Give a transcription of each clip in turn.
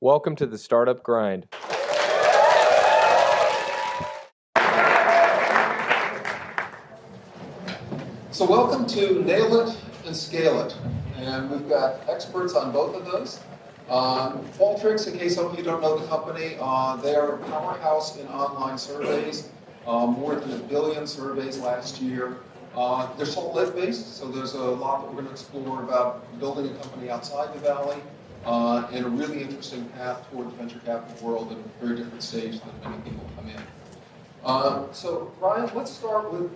Welcome to the Startup Grind. So welcome to Nail It and Scale It. And we've got experts on both of those. Qualtrics, in case some of you don't know the company, they are a powerhouse in online surveys. More than 1 billion surveys last year. They're Salt Lake based, so there's a lot that we're going to explore about building a company outside the Valley and a really interesting path towards the venture capital world at a very different stage than many people come in. So Ryan, let's start with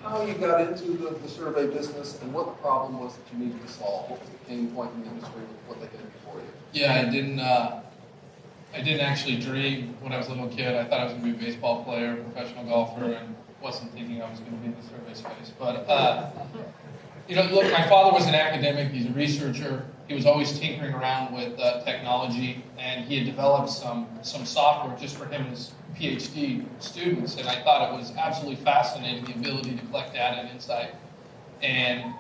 how you got into the survey business and what the problem was that you needed to solve. What was the pain point in the industry with what they did before you? Yeah, I didn't actually dream when I was a little kid. I thought I was going to be a baseball player, professional golfer, and wasn't thinking I was going to be in the survey space. But, look, my father was an academic. He's a researcher. He was always tinkering around with technology, and he had developed some software just for him and his PhD students, and I thought it was absolutely fascinating, the ability to collect data and insight. And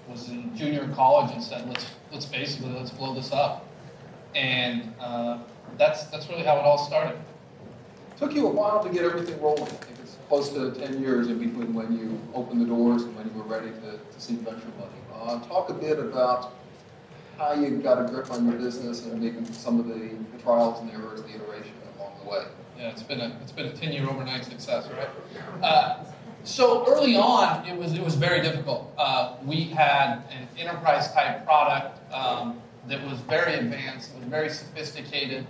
was in junior college and said, let's blow this up. And that's really how it all started. It took you a while to get everything rolling. I think it's close to 10 years in between when you opened the doors and when you were ready to seek venture money. Talk a bit about how you got a grip on your business and maybe some of the trials and errors, the iteration along the way. Yeah, it's been a 10-year overnight success, right? So early on, it was very difficult. We had an enterprise type product that was very advanced, it was very sophisticated.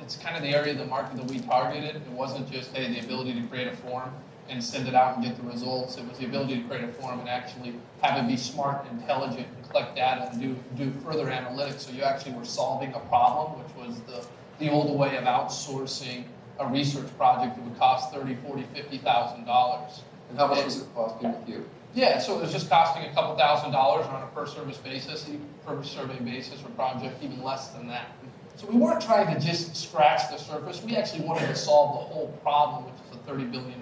It's kind of the area of the market that we targeted. It wasn't just, hey, the ability to create a form and send it out and get the results. It was the ability to create a form and actually have it be smart, intelligent, and collect data and do further analytics. So you actually were solving a problem, which was the old way of outsourcing a research project that would cost $30,000, $40,000, $50,000. And how much was it costing with you? Yeah, so it was just costing a couple $1,000s on a per survey basis or project, even less than that. So we weren't trying to just scratch the surface. We actually wanted to solve the whole problem, which is a $30 billion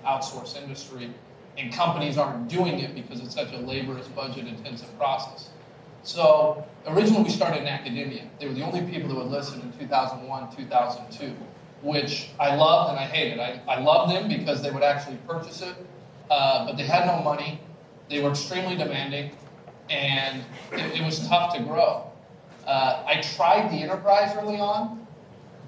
outsource industry, and companies aren't doing it because it's such a laborious, budget-intensive process. So originally we started in academia. They were the only people that would listen in 2001, 2002, which I loved and I hated. I loved them because they would actually purchase it, but they had no money. They were extremely demanding, and it was tough to grow. I tried the enterprise early on,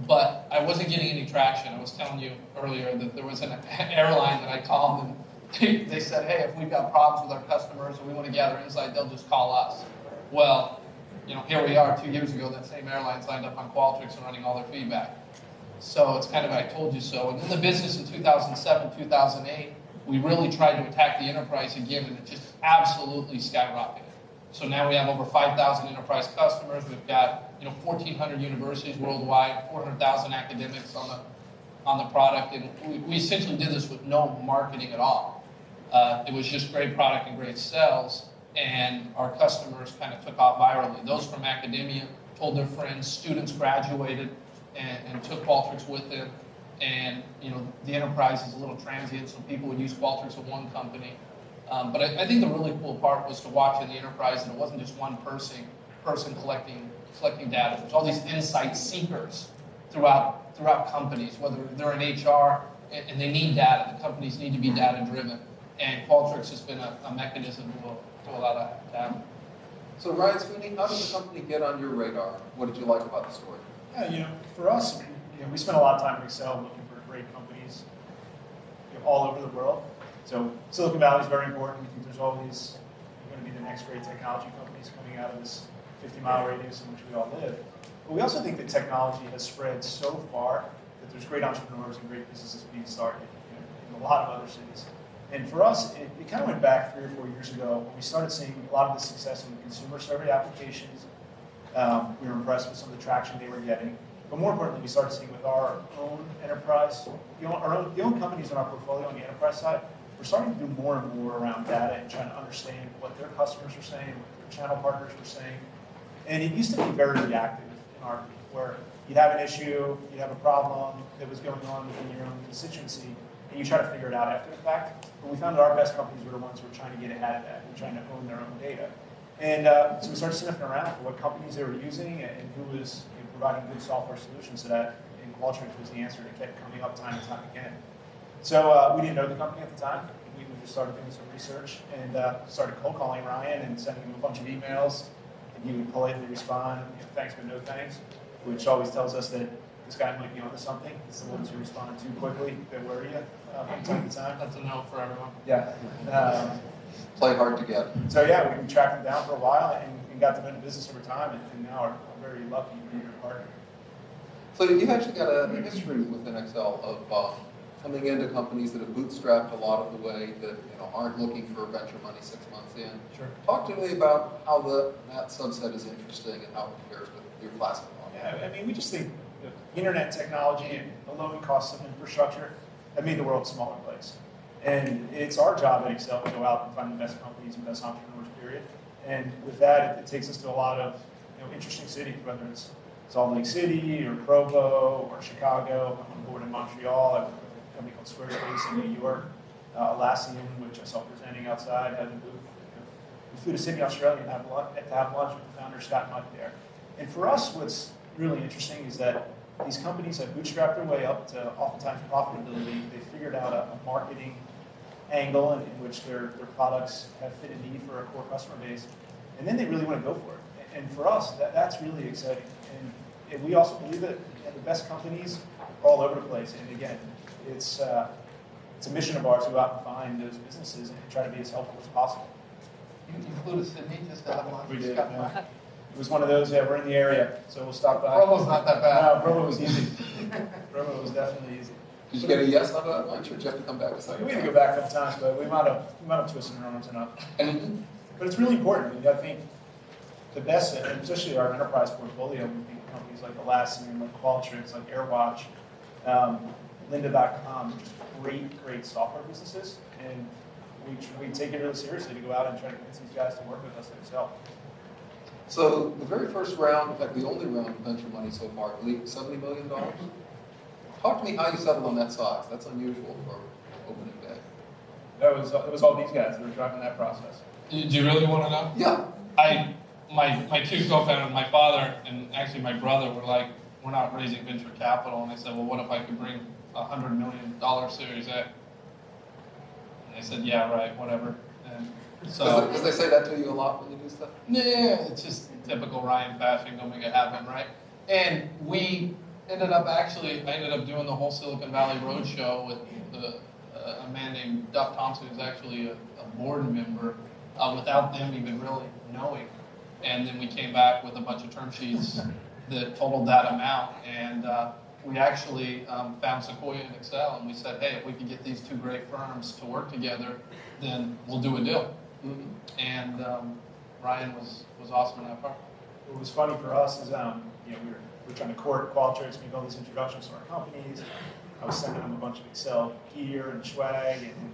but I wasn't getting any traction. I was telling you earlier that there was an airline that I called, and they said, hey, if we've got problems with our customers and we want to gather insight, they'll just call us. Well, here we are 2 years ago, that same airline signed up on Qualtrics and running all their feedback. So it's kind of I told you so. And in the business in 2007, 2008, we really tried to attack the enterprise again, and it just absolutely skyrocketed. So now we have over 5,000 enterprise customers. We've got 1,400 universities worldwide, 400,000 academics on the product, and we essentially did this with no marketing at all. It was just great product and great sales, and our customers kind of took off virally. Those from academia told their friends, students graduated and took Qualtrics with them, and the enterprise is a little transient, so people would use Qualtrics at one company. But I think the really cool part was to watch in the enterprise, and it wasn't just one person collecting data. There's all these insight seekers throughout companies, whether they're in HR and they need data. The companies need to be data driven, and Qualtrics has been a mechanism to allow that to happen. So Ryan, Sweeney, how did the company get on your radar? What did you like about the story? Yeah, for us, we spent a lot of time at Accel looking for great companies all over the world. So Silicon Valley is very important. We think there's always going to be the next great technology companies coming out of this 50-mile radius in which we all live. But we also think that technology has spread so far that there's great entrepreneurs and great businesses being started in a lot of other cities. And for us, it kind of went back 3 or 4 years ago when we started seeing a lot of the success in the consumer survey applications. We were impressed with some of the traction they were getting. But more importantly, we started seeing with our own enterprise, the own companies in our portfolio on the enterprise side, we're starting to do more and more around data and trying to understand what their customers are saying, what their channel partners were saying. And it used to be very reactive in our group, where you'd have an issue, you'd have a problem that was going on within your own constituency, and you try to figure it out after the fact. But we found that our best companies were the ones who were trying to get ahead of that and trying to own their own data. And so we started sniffing around for what companies they were using and who was providing good software solutions to that, and Qualtrics was the answer that kept coming up time and time again. So we didn't know the company at the time. We just started doing some research and started cold calling Ryan and sending him a bunch of emails, and he would politely respond, thanks but no thanks, which always tells us that this guy might be onto something. It's the ones who respond too quickly that worry you from time to time. That's a no for everyone. Yeah. Play hard to get. So yeah, we tracked him down for a while and got them into business over time, and now are very lucky to be your partner. So you've actually got a history within Accel of coming into companies that have bootstrapped a lot of the way that aren't looking for venture money 6 months in. Sure. Talk to me about how that subset is interesting and how it compares with your classic model. Yeah, I mean, we just think the internet technology and the low cost of infrastructure have made the world a smaller place. And it's our job at Accel to go out and find the best companies and best entrepreneurs, period. And with that, it takes us to a lot of interesting cities, whether it's Salt Lake City or Provo or Chicago. I'm on board in Montreal. I work with a company called Squarespace in New York. Atlassian, which I saw presenting outside, had a booth. We flew to Sydney, Australia, and to have lunch with the founder, Scott Mudd, there. And for us, what's really interesting is that these companies have bootstrapped their way up to oftentimes profitability. They figured out a marketing angle in which their products have fit a need for a core customer base, and then they really want to go for it. And for us, that's really exciting. And we also believe that the best companies are all over the place. And again, it's a mission of ours to go out and find those businesses and try to be as helpful as possible. You flew to Sydney just to have lunch? We did. Yeah. It was one of those, we're in the area, so we'll stop by. Provo's not that bad. No, Provo was easy. Provo was definitely easy. Did you get a yes on that lunch, or did you have to come back a second We had time? to go back a couple times, but we might have twisted our arms enough. But it's really important. I think the best, and especially our enterprise portfolio, we think companies like Atlassian, like Qualtrics, like AirWatch, Lynda.com, just great software businesses, and we take it really seriously to go out and try to convince these guys to work with us at Accel. So the very first round, in fact, the only round of venture money so far, I believe $70 million. Talk to me how you settled on that size. That's unusual for opening day. It was all these guys that were driving that process. Do you really want to know? Yeah. My two co-founders, my father and actually my brother, were like, we're not raising venture capital. And I said, well, what if I could bring $100 million Series A? And they said, yeah, right, whatever. And so, Does they say that to you a lot when you do stuff? yeah, it's just typical Ryan fashion, go make it happen, right? And we I ended up doing the whole Silicon Valley Roadshow with a man named Duff Thompson, who's actually a board member, without them even really knowing. And then we came back with a bunch of term sheets that totaled that amount. And we actually found Sequoia and Accel, and we said, hey, if we could get these two great firms to work together, then we'll do a deal. Mm-hmm. And Ryan was awesome in that part. What was funny for us is, we were trying to court Qualtrics, make all these introductions to our companies. I was sending them a bunch of Accel gear and swag and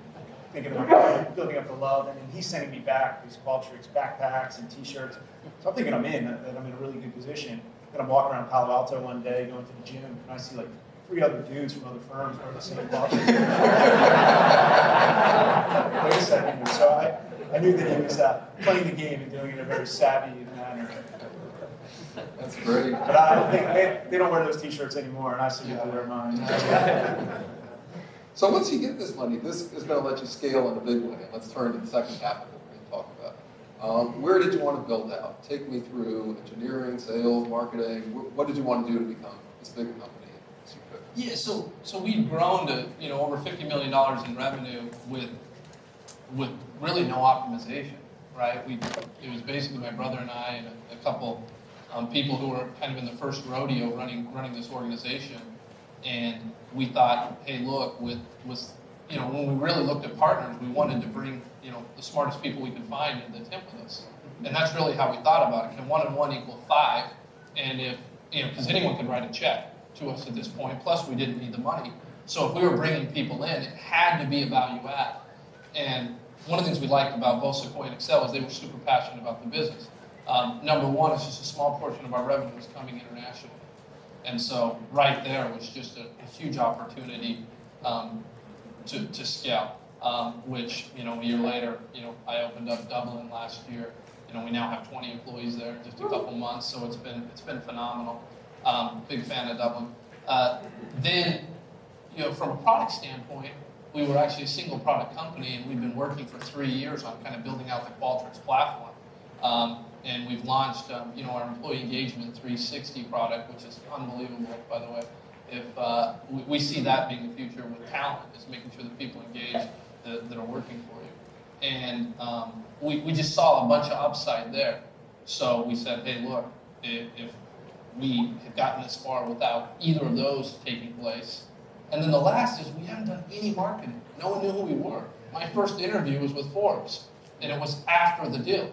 thinking about building up the love. And then he's sending me back these Qualtrics backpacks and T-shirts. So I'm thinking that I'm in a really good position. Then I'm walking around Palo Alto one day, going to the gym, and I see like 3 other dudes from other firms wearing the same Qualtrics. Wait a second. So I knew that he was playing the game and doing it in a very savvy manner. That's great. But I don't think they don't wear those T-shirts anymore, and I still get to wear mine. So once you get this money, this is going to let you scale in a big way. Let's turn to the second half of what we're going to talk about. Where did you want to build out? Take me through engineering, sales, marketing. What did you want to do to become this big company as you could? Yeah, so we'd grown to over $50 million in revenue with really no optimization, right? It was basically my brother and I and a couple people who were kind of in the first rodeo running this organization, and we thought, hey, look, when we really looked at partners, we wanted to bring the smartest people we could find in the team with us, and that's really how we thought about it. Can 1 and 1 equal 5? And if because anyone could write a check to us at this point. Plus, we didn't need the money, so if we were bringing people in, it had to be a value add. And one of the things we liked about both Sequoia and Accel is they were super passionate about the business. Number one, it's just a small portion of our revenue is coming internationally. And so right there was just a huge opportunity to scale, which, a year later, I opened up Dublin last year. We now have 20 employees there in just a couple months, so it's been phenomenal. Big fan of Dublin. Then, from a product standpoint, we were actually a single product company, and we've been working for 3 years on kind of building out the Qualtrics platform. And we've launched, our employee engagement 360 product, which is unbelievable, by the way. If we see that being the future with talent, is making sure that people engage that are working for you. And we just saw a bunch of upside there. So we said, hey, look, if we had gotten this far without either of those taking place. And then the last is we haven't done any marketing. No one knew who we were. My first interview was with Forbes, and it was after the deal.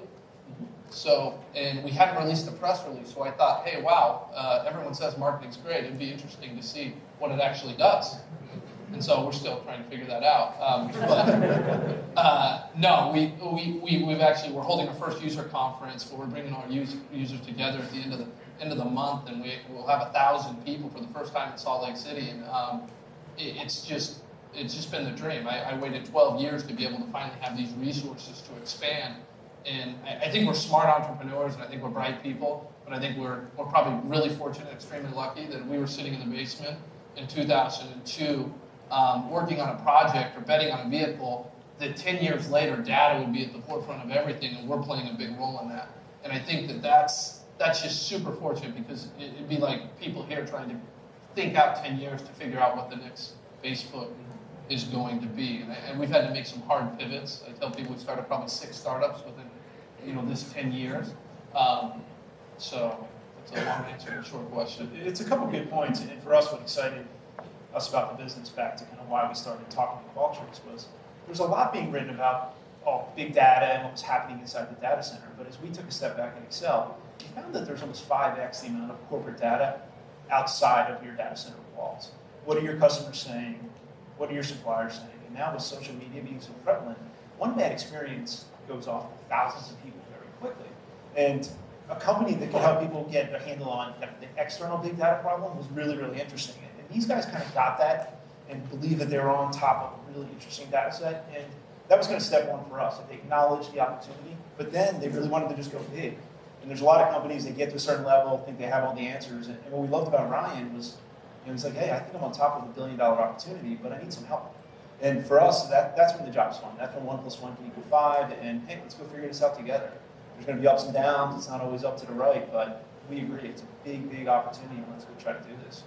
So, and we hadn't released a press release, so I thought, hey, wow, everyone says marketing's great. It'd be interesting to see what it actually does. And so we're still trying to figure that out. No, we're holding our first user conference where we're bringing our users together at the end of the month, and we'll have 1,000 people for the first time in Salt Lake City, and it's just been the dream. I waited 12 years to be able to finally have these resources to expand. And I think we're smart entrepreneurs, and I think we're bright people, but I think we're probably really fortunate, extremely lucky that we were sitting in the basement in 2002 working on a project or betting on a vehicle that 10 years later data would be at the forefront of everything, and we're playing a big role in that. And I think that's just super fortunate, because it'd be like people here trying to think out 10 years to figure out what the next Facebook is going to be. And we've had to make some hard pivots. I tell people we started probably 6 startups within this 10 years. So it's a long answer to a short question. It's a couple good points, and for us, what excited us about the business, back to kind of why we started talking to Qualtrics, was there's a lot being written about big data and what was happening inside the data center. But as we took a step back at Accel, we found that there's almost 5x the amount of corporate data outside of your data center walls. What are your customers saying? What are your suppliers saying? And now with social media being so prevalent, one bad experience goes off to thousands of people very quickly. And a company that can help people get a handle on the external big data problem was really, really interesting. And these guys kind of got that and believed that they were on top of a really interesting data set. And that was kind of step one for us. They acknowledged the opportunity, but then they really wanted to just go big. And there's a lot of companies that get to a certain level, think they have all the answers. And what we loved about Ryan was, he's like, hey, I think I'm on top of a $1 billion opportunity, but I need some help. And for us, that's when the job's fun. That's when 1 + 1 can equal 5, and hey, let's go figure this out together. There's going to be ups and downs. It's not always up to the right, but we agree it's a big, big opportunity, and let's go try to do this.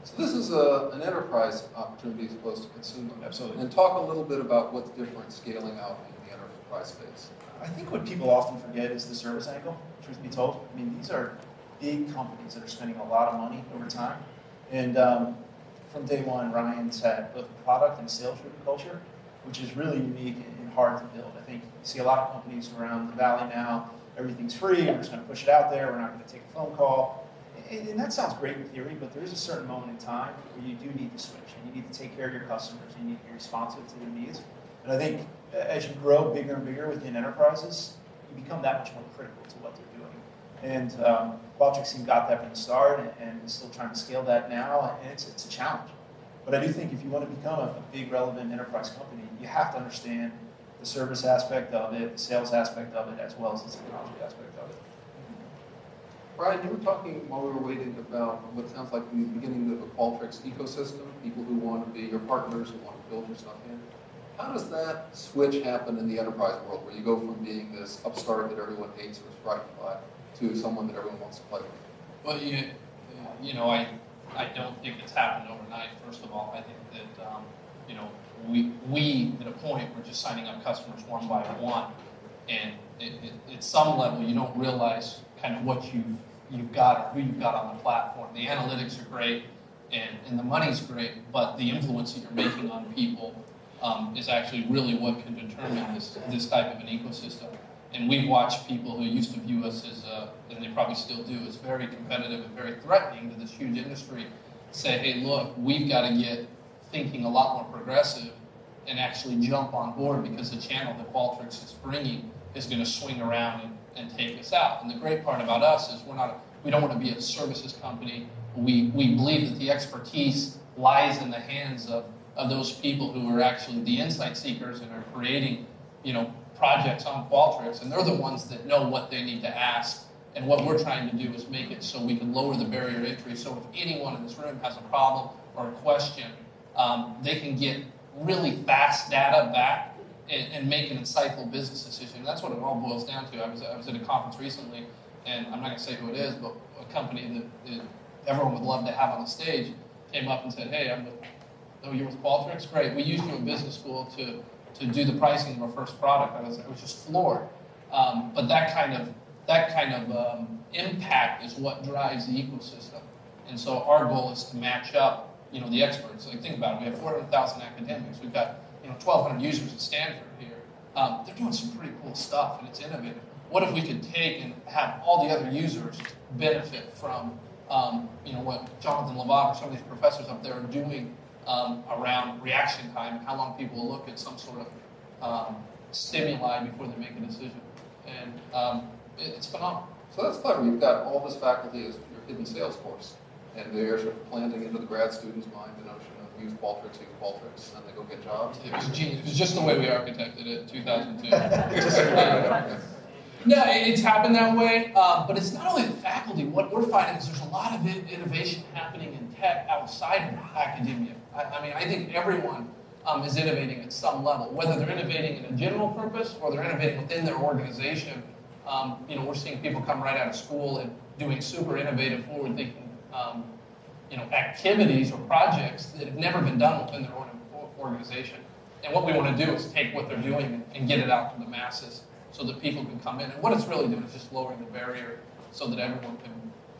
So this is an enterprise opportunity as opposed to consumer. Absolutely. And talk a little bit about what's different scaling out in the enterprise space. I think what people often forget is the service angle, truth be told. I mean, these are big companies that are spending a lot of money over time. And from day one, Ryan's had both a product and sales-driven culture, which is really unique and hard to build. I think you see a lot of companies around the valley now, everything's free, we're just going to push it out there, we're not going to take a phone call. And that sounds great in theory, but there is a certain moment in time where you do need to switch, and you need to take care of your customers, you need to be responsive to their needs. And I think as you grow bigger and bigger within enterprises, you become that much more critical to what they're doing. And Qualtrics team got that from the start, and is still trying to scale that now, and it's a challenge. But I do think if you want to become a big, relevant enterprise company, you have to understand the service aspect of it, the sales aspect of it, as well as the technology aspect of it. Brian, you were talking while we were waiting about what sounds like the beginning of a Qualtrics ecosystem, people who want to be your partners, who want to build your stuff in. How does that switch happen in the enterprise world, where you go from being this upstart that everyone hates or is frightened by, to someone that everyone wants to play with? Well, I don't think it's happened overnight, first of all. I think that, we at a point, we're just signing up customers one by one. And at some level, you don't realize kind of what you've got or who you've got on the platform. The analytics are great, and the money's great, but the influence that you're making on people is actually really what can determine this type of an ecosystem. And we've watched people who used to view us as, and they probably still do, as very competitive and very threatening to this huge industry, say, hey, look, we've got to get thinking a lot more progressive and actually jump on board, because the channel that Qualtrics is bringing is going to swing around and take us out. And the great part about us is we don't want to be a services company. We believe that the expertise lies in the hands of those people who are actually the insight seekers and are creating, projects on Qualtrics, and they're the ones that know what they need to ask And what we're trying to do is make it so we can lower the barrier to entry. So if anyone in this room has a problem or a question, they can get really fast data back and make an insightful business decision. That's what it all boils down to. I was at a conference recently, and I'm not going to say who it is, but a company that everyone would love to have on the stage came up and said, "Hey, you're with Qualtrics? Great. We used you in business school to do the pricing of our first product." I was just floored. But that kind of impact is what drives the ecosystem. And so our goal is to match up, the experts. Like, think about it. We have 400,000 academics. We've got 1,200 users at Stanford here. They're doing some pretty cool stuff, and it's innovative. What if we could take and have all the other users benefit from, what Jonathan Levant or some of these professors up there are doing around reaction time and how long people will look at some sort of stimuli before they make a decision. And it's phenomenal. So that's clever. You've got all this faculty as your hidden sales force, and they're sort of planting into the grad student's mind the notion of use Qualtrics, and then they go get jobs. It was genius. It was just the way we architected it in 2002. No, it's happened that way, but it's not only the faculty. What we're finding is there's a lot of innovation happening in tech outside of academia. I think everyone is innovating at some level, whether they're innovating in a general purpose or they're innovating within their organization. We're seeing people come right out of school and doing super innovative, forward-thinking, activities or projects that have never been done within their own organization. And what we want to do is take what they're doing and get it out to the masses so that people can come in. And what it's really doing is just lowering the barrier so that everyone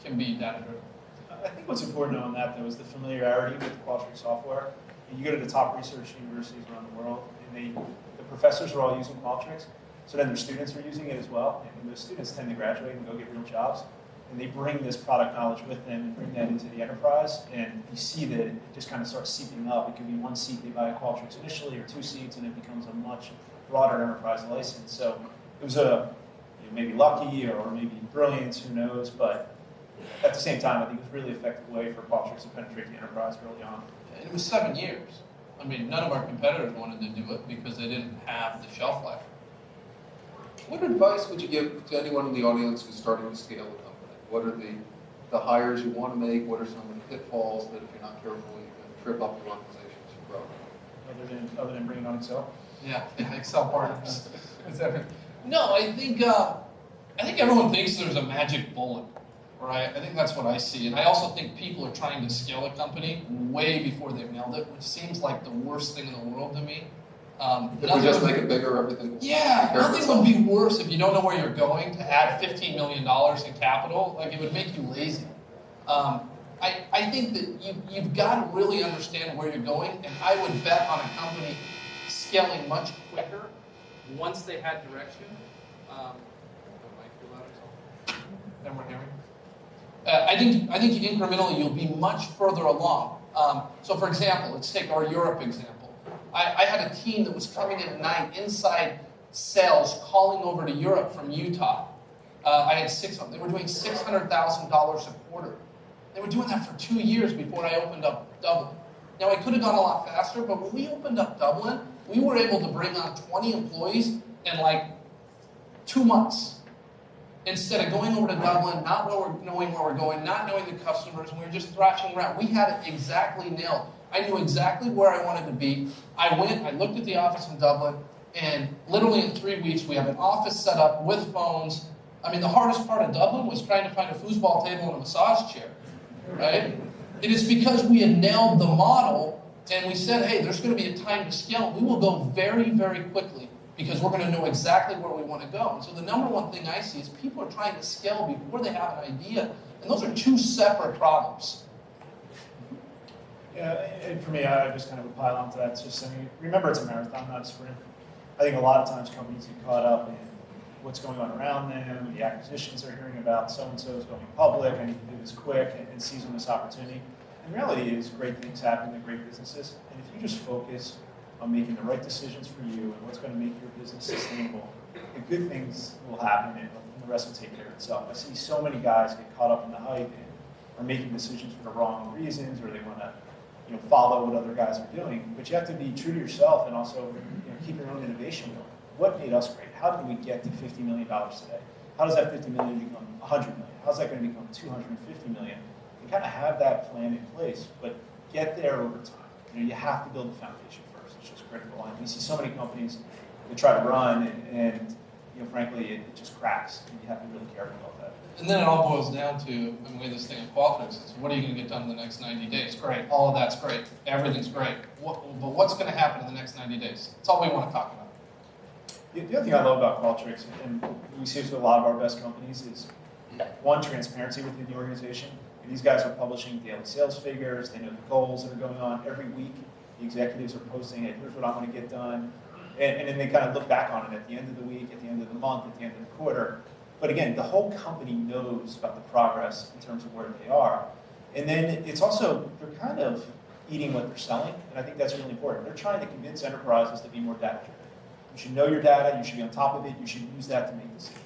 can be data-driven. I think what's important on that, though, is the familiarity with Qualtrics software. You go to the top research universities around the world, and the professors are all using Qualtrics, so then their students are using it as well, and those students tend to graduate and go get real jobs, and they bring this product knowledge with them and bring that into the enterprise, and you see that it just kind of starts seeping up. It could be one seat they buy a Qualtrics initially, or 2 seats, and it becomes a much broader enterprise license. So it was maybe lucky or maybe brilliance, who knows, but at the same time, I think it was a really effective way for Qualtrics to penetrate the enterprise early on. And it was 7 years. None of our competitors wanted to do it because they didn't have the shelf life. What advice would you give to anyone in the audience who's starting to scale a company? What are the hires you want to make? What are some of the pitfalls that if you're not careful, you can trip up your organization as you grow? Other than bringing on Accel? Yeah, Accel partners. No, I think everyone thinks there's a magic bullet, right? I think that's what I see. And I also think people are trying to scale a company way before they've nailed it, which seems like the worst thing in the world to me. If we just make it bigger, everything. Yeah, nothing would be worse if you don't know where you're going to add $15 million in capital. Like, it would make you lazy. I think that you've got to really understand where you're going, and I would bet on a company scaling much quicker once they had direction. Everyone hear me? I think incrementally you'll be much further along. So, for example, let's take our Europe example. I had a team that was coming in at night, inside sales, calling over to Europe from Utah. I had 6 of them. They were doing $600,000 a quarter. They were doing that for 2 years before I opened up Dublin. Now, I could have gone a lot faster, but when we opened up Dublin, we were able to bring on 20 employees in like 2 months. Instead of going over to Dublin, not knowing where we're going, not knowing the customers, and we were just thrashing around. We had it exactly nailed. I knew exactly where I wanted to be. I went, I looked at the office in Dublin, and literally in 3 weeks, we have an office set up with phones. The hardest part of Dublin was trying to find a foosball table and a massage chair, right? It is because we had nailed the model, and we said, hey, there's going to be a time to scale. We will go very, very quickly because we're going to know exactly where we want to go. And so the number one thing I see is people are trying to scale before they have an idea, and those are 2 separate problems. Yeah, and for me, I just kind of pile onto that. It's just, remember it's a marathon, not a sprint. I think a lot of times companies get caught up in what's going on around them, the acquisitions they're hearing about, so-and-so is going public, I need to do this quick, and seizing this opportunity. And the reality is great things happen to great businesses, and if you just focus on making the right decisions for you and what's going to make your business sustainable, the good things will happen and the rest will take care of itself. I see so many guys get caught up in the hype and are making decisions for the wrong reasons, or they want to follow what other guys are doing, but you have to be true to yourself and also keep your own innovation going. What made us great? How did we get to $50 million today? how does that 50 million become 100 million? How's that going to become 250 million? You kind of have that plan in place, but get there over time. You have to build the foundation first. It's just critical. And we see so many companies that try to run, and frankly, it just cracks. And you have to be really careful about that. And then it all boils down to, the way this thing at Qualtrics is, what are you going to get done in the next 90 days? Great. All of that's great. Everything's great. But what's going to happen in the next 90 days? That's all we want to talk about. The other thing I love about Qualtrics, and we see this with a lot of our best companies, is one, transparency within the organization. These guys are publishing daily sales figures. They know the goals that are going on every week. The executives are posting, hey, here's what I want to get done. And then they kind of look back on it at the end of the week, at the end of the month, at the end of the quarter. But again, the whole company knows about the progress in terms of where they are. And then it's also, they're kind of eating what they're selling. And I think that's really important. They're trying to convince enterprises to be more data-driven. You should know your data. You should be on top of it. You should use that to make decisions.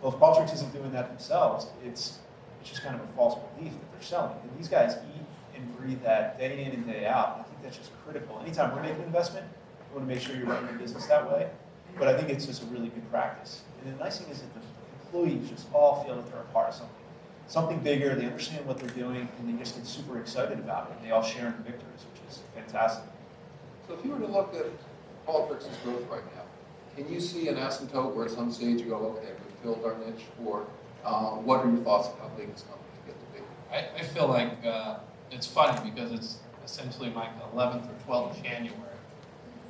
Well, if Qualtrics isn't doing that themselves, it's just kind of a false belief that they're selling. And these guys eat and breathe that day in and day out. And I think that's just critical. Anytime we're making an investment, we want to make sure you're running your business that way. But I think it's just a really good practice. And the nice thing is that the employees just all feel that they're a part of something bigger. They understand what they're doing, and they just get super excited about it. They all share in the victories, which is fantastic. So if you were to look at Qualtrics' growth right now, can you see an asymptote where at some stage you go, okay, we've filled our niche, or what are your thoughts on how big this company can get to be? I feel like it's funny because it's essentially like the 11th or 12th of January,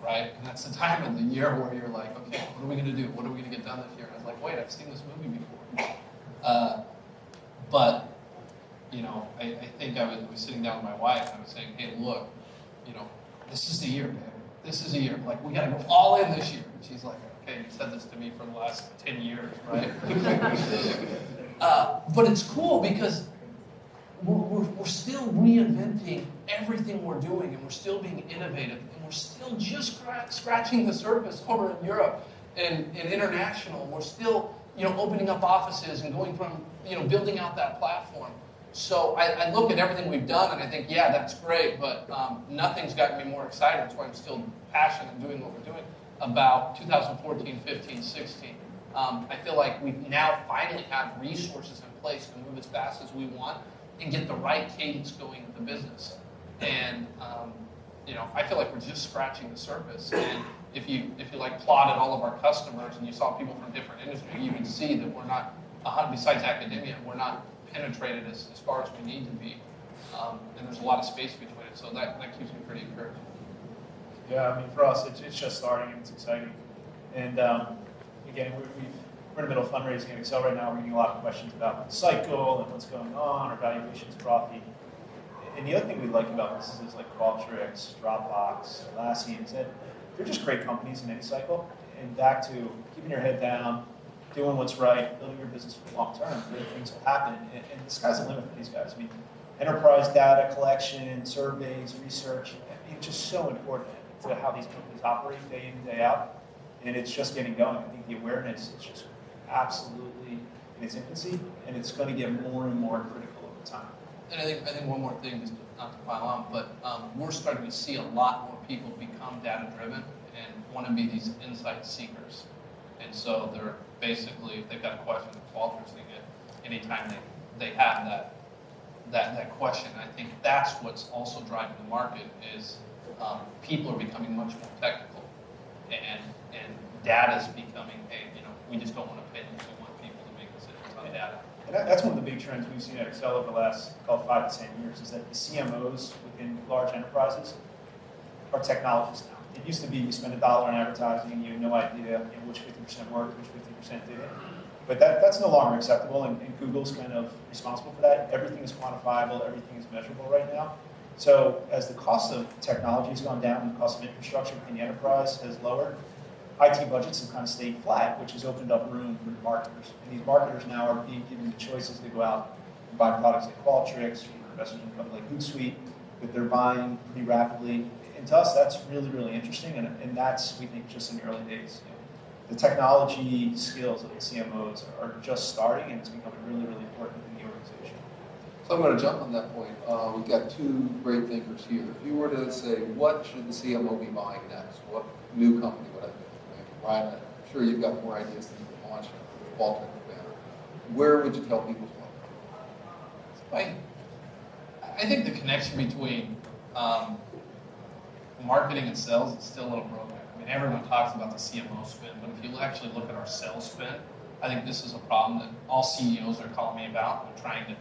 right? And that's the time of the year where you're like, okay, what are we going to do? What are we going to get done this year? And I was like, wait, I've seen this movie before. But, I think I was sitting down with my wife and I was saying, hey, look, this is the year, man. This is a year. Like, we got to go all in this year. And she's like, okay, you said this to me for the last 10 years, right? But it's cool because we're still reinventing everything we're doing, and we're still being innovative, and we're still just scratching the surface over in Europe and international. We're still, opening up offices and going from, building out that platform. So I look at everything we've done, and I think, yeah, that's great, but nothing's gotten me more excited. That's why I'm still passionate in doing what we're doing about 2014, 15, 16. I feel like we now finally have resources in place to move as fast as we want and get the right cadence going with the business. And I feel like we're just scratching the surface. And if you plotted all of our customers and you saw people from different industries, you would see that we're not, besides academia, we're not penetrated as far as we need to be. And there's a lot of space between it, so that keeps me pretty encouraged. Yeah, I mean, for us, it's just starting and it's exciting. And again, we're in the middle of fundraising at Accel right now. We're getting a lot of questions about the cycle and what's going on, our valuations, profit. And the other thing we like about businesses like Qualtrics, Dropbox, Atlassian is that they're just great companies in any cycle. And back to keeping your head down, doing what's right, building your business for the long term, great things will happen. And the sky's the limit for these guys. I mean, enterprise data collection, surveys, research, it's just so important to how these companies operate day in, day out. And it's just getting going. I think the awareness is just absolutely in its infancy, and it's going to get more and more critical over time. And I think one more thing, just not to pile on, but we're starting to see a lot more people become data-driven and want to be these insight seekers. And so they're basically, if they've got a question, Qualtrics, they get anytime they have that question. I think that's what's also driving the market is people are becoming much more technical, and data's becoming we just don't want opinions. We want people to make decisions on data. And that's one of the big trends we've seen at Accel over the last 5 to 10 years is that the CMOs within large enterprises are technologists now. It used to be you spend $1 on advertising and you have no idea which 50% worked, which 50% didn't. But that's no longer acceptable, and Google's kind of responsible for that. Everything is quantifiable, everything is measurable right now. So as the cost of technology has gone down and the cost of infrastructure in the enterprise has lowered, IT budgets have kind of stayed flat, which has opened up room for the marketers. And these marketers now are being given the choices to go out and buy products like Qualtrics, or investors in a company like Hootsuite, that they're buying pretty rapidly. And to us, that's really, really interesting, and that's, we think, just in the early days. The technology skills of the CMOs are just starting, and it's becoming really, really important in the organization. So I'm going to jump on that point. We've got two great thinkers here. If you were to say, what should the CMO be buying next? What new company would I pick? Ryan, I'm sure you've got more ideas than you can launch under the Qualtrics banner. where would you tell people to look? I think the connection between marketing and sales is still a little broken. I mean, everyone talks about the CMO spin, but if you actually look at our sales spin, I think this is a problem that all CEOs are calling me about and trying to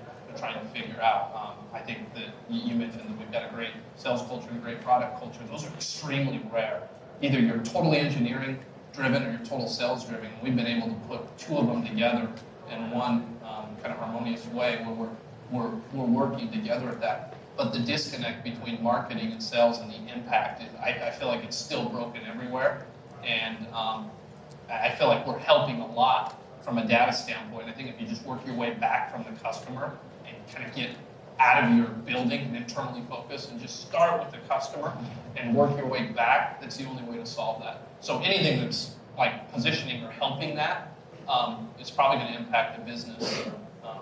figure out. I think that you mentioned that we've got a great sales culture and a great product culture. Those are extremely rare. Either you're totally engineering driven or you're total sales driven. And we've been able to put two of them together in one kind of harmonious way where we're working together at that. But the disconnect between marketing and sales and the impact, I feel like it's still broken everywhere. And I feel like we're helping a lot from a data standpoint. I think if you just work your way back from the customer and kind of get out of your building and internally focus and just start with the customer and work your way back, that's the only way to solve that. So anything that's like positioning or helping that is probably going to impact the business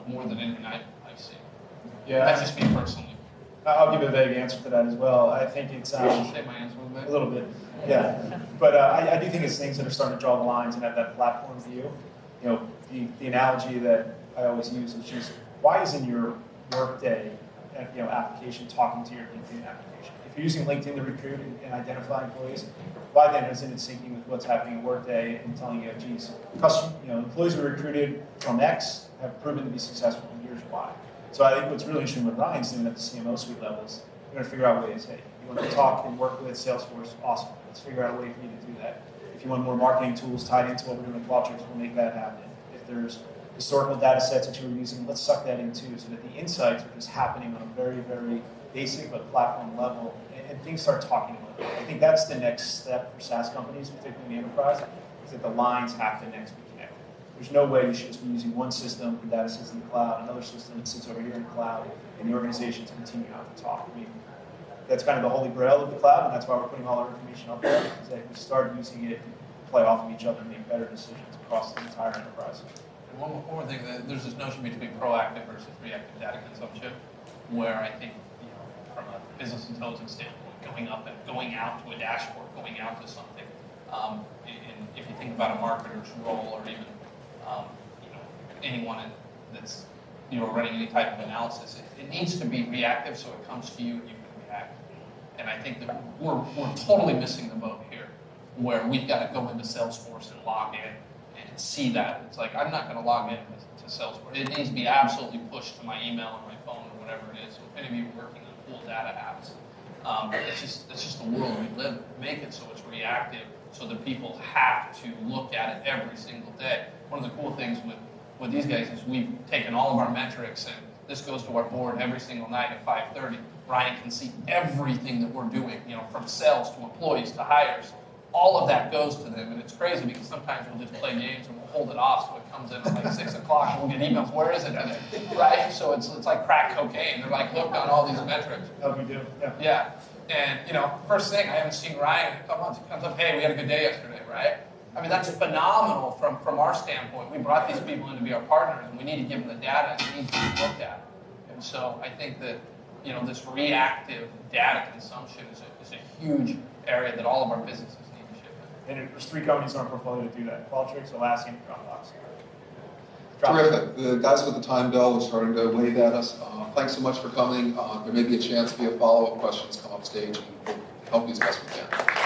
more than anything I've seen. Yeah, That's just me personally. I'll give a vague answer to that as well. I think it's Say my answer a little bit, yeah. But I do think it's things that are starting to draw the lines and have that platform view. You know, the analogy that I always use is just, why isn't your Workday application talking to your LinkedIn application? If you're using LinkedIn to recruit and identify employees, why then isn't it syncing with what's happening in Workday and telling you, geez, employees who are recruited from X have proven to be successful, and here's why. So I think what's really interesting with Ryan's doing at the CMO suite levels, we're going to figure out ways, hey, you want to talk and work with Salesforce, awesome. Let's figure out a way for you to do that. If you want more marketing tools tied into what we're doing at Qualtrics, we'll make that happen. If there's historical data sets that you were using, let's suck that in too, so that the insights are just happening on a very, very basic but platform level, and things start talking about it. I think that's the next step for SaaS companies, particularly in the enterprise, is that the lines have to next be connected. There's no way you should just be using one system for data sits in the cloud, another system that sits over here in the cloud, and the organizations continue to have to talk. I mean, that's kind of the holy grail of the cloud, and that's why we're putting all our information up there, is that we start using it to play off of each other and make better decisions across the entire enterprise. And one more thing, there's this notion between proactive versus reactive data consumption, where I think, from a business intelligence standpoint, going up and going out to a dashboard, going out to something, and if you think about a marketer's role, or even anyone that's running any type of analysis, it needs to be reactive, so it comes to you and you can react. And I think that we're totally missing the boat here, where we've got to go into Salesforce and log in and see that. It's like, I'm not going to log in to Salesforce. It needs to be absolutely pushed to my email or my phone or whatever it is. So if any of you are working on cool data apps, it's just the world we live in. Make it so it's reactive, so that people have to look at it every single day. One of the cool things with these guys is we've taken all of our metrics, and this goes to our board every single night at 5:30. Ryan can see everything that we're doing, from sales to employees to hires. All of that goes to them, and it's crazy because sometimes we'll just play games and we'll hold it off so it comes in at like 6 o'clock and we'll get emails, where is it today, right? So it's like crack cocaine. They're like hooked on all these metrics. Oh, we do, yeah. Yeah, and first thing, I haven't seen Ryan in a couple months. He comes up, hey, we had a good day yesterday, right? I mean, that's phenomenal from our standpoint. We brought these people in to be our partners, and we need to give them the data, and it needs to be looked at. And so I think that this reactive data consumption is a huge area that all of our businesses need to shift in. And there's 3 companies in our portfolio that do that: Qualtrics, Atlassian, and Dropbox. Terrific. The guys with the time bell are starting to wave at us. Thanks so much for coming. There may be a chance via follow-up questions come up stage, and we'll help you as best we can.